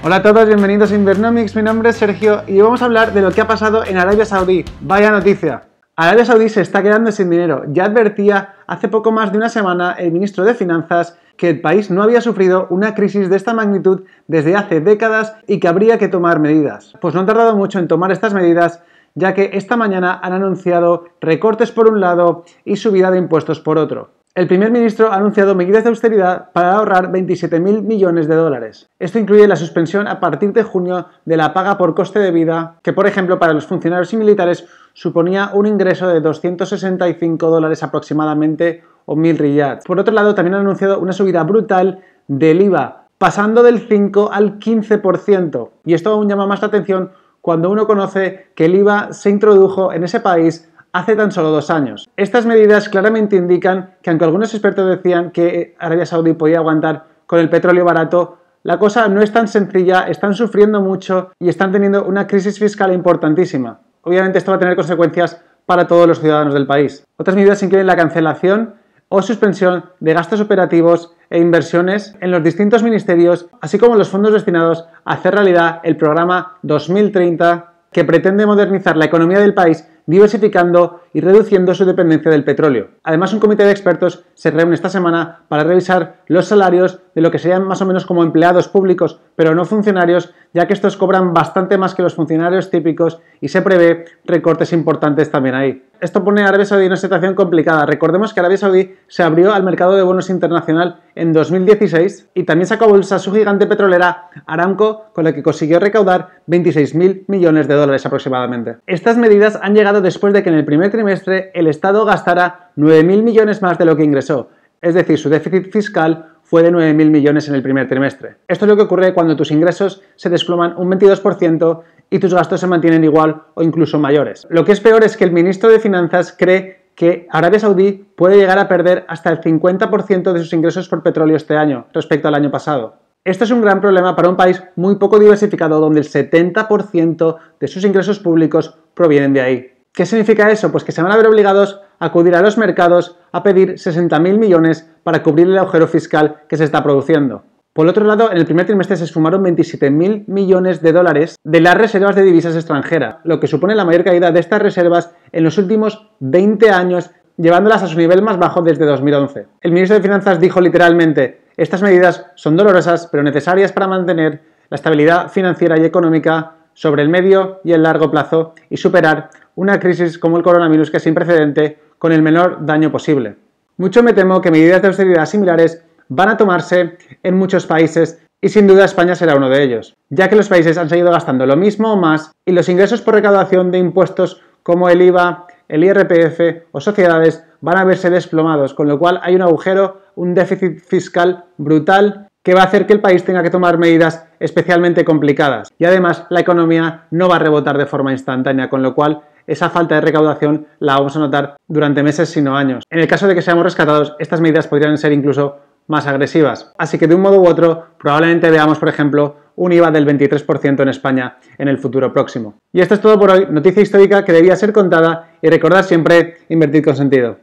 Hola a todos, bienvenidos a Invernomics, mi nombre es Sergio y vamos a hablar de lo que ha pasado en Arabia Saudí. Vaya noticia. Arabia Saudí se está quedando sin dinero. Ya advertía hace poco más de una semana el ministro de Finanzas que el país no había sufrido una crisis de esta magnitud desde hace décadas y que habría que tomar medidas. Pues no han tardado mucho en tomar estas medidas, ya que esta mañana han anunciado recortes por un lado y subida de impuestos por otro. El primer ministro ha anunciado medidas de austeridad para ahorrar 27.000 millones de dólares. Esto incluye la suspensión a partir de junio de la paga por coste de vida, que por ejemplo para los funcionarios y militares suponía un ingreso de 265 dólares aproximadamente o 1.000 riyads. Por otro lado, también han anunciado una subida brutal del IVA, pasando del 5 al 15%. Y esto aún llama más la atención cuando uno conoce que el IVA se introdujo en ese país hace tan solo 2 años. Estas medidas claramente indican que aunque algunos expertos decían que Arabia Saudí podía aguantar con el petróleo barato, la cosa no es tan sencilla, están sufriendo mucho y están teniendo una crisis fiscal importantísima. Obviamente esto va a tener consecuencias para todos los ciudadanos del país. Otras medidas incluyen la cancelación o suspensión de gastos operativos e inversiones en los distintos ministerios, así como los fondos destinados a hacer realidad el programa 2030, que pretende modernizar la economía del país diversificando y reduciendo su dependencia del petróleo. Además, un comité de expertos se reúne esta semana para revisar los salarios de lo que serían más o menos como empleados públicos, pero no funcionarios, ya que estos cobran bastante más que los funcionarios típicos y se prevé recortes importantes también ahí. Esto pone a Arabia Saudí en una situación complicada. Recordemos que Arabia Saudí se abrió al mercado de bonos internacional en 2016 y también sacó a bolsa su gigante petrolera Aramco, con la que consiguió recaudar 26.000 millones de dólares aproximadamente. Estas medidas han llegado después de que en el primer trimestre el Estado gastara 9.000 millones más de lo que ingresó, es decir, su déficit fiscal fue de 9.000 millones en el primer trimestre. Esto es lo que ocurre cuando tus ingresos se desploman un 22% y tus gastos se mantienen igual o incluso mayores. Lo que es peor es que el ministro de Finanzas cree que Arabia Saudí puede llegar a perder hasta el 50% de sus ingresos por petróleo este año respecto al año pasado. Esto es un gran problema para un país muy poco diversificado donde el 70% de sus ingresos públicos provienen de ahí. ¿Qué significa eso? Pues que se van a ver obligados a acudir a los mercados a pedir 60.000 millones para cubrir el agujero fiscal que se está produciendo. Por otro lado, en el primer trimestre se esfumaron 27.000 millones de dólares de las reservas de divisas extranjeras, lo que supone la mayor caída de estas reservas en los últimos 20 años, llevándolas a su nivel más bajo desde 2011. El ministro de Finanzas dijo literalmente: estas medidas son dolorosas pero necesarias para mantener la estabilidad financiera y económica sobre el medio y el largo plazo y superar una crisis como el coronavirus que es sin precedente con el menor daño posible. Mucho me temo que medidas de austeridad similares van a tomarse en muchos países y sin duda España será uno de ellos, ya que los países han seguido gastando lo mismo o más y los ingresos por recaudación de impuestos como el IVA, el IRPF o sociedades van a verse desplomados, con lo cual hay un agujero, un déficit fiscal brutal que va a hacer que el país tenga que tomar medidas especialmente complicadas. Y además la economía no va a rebotar de forma instantánea, con lo cual esa falta de recaudación la vamos a notar durante meses, sino años. En el caso de que seamos rescatados, estas medidas podrían ser incluso más agresivas. Así que de un modo u otro, probablemente veamos, por ejemplo, un IVA del 23% en España en el futuro próximo. Y esto es todo por hoy. Noticia histórica que debía ser contada y recordad siempre invertir con sentido.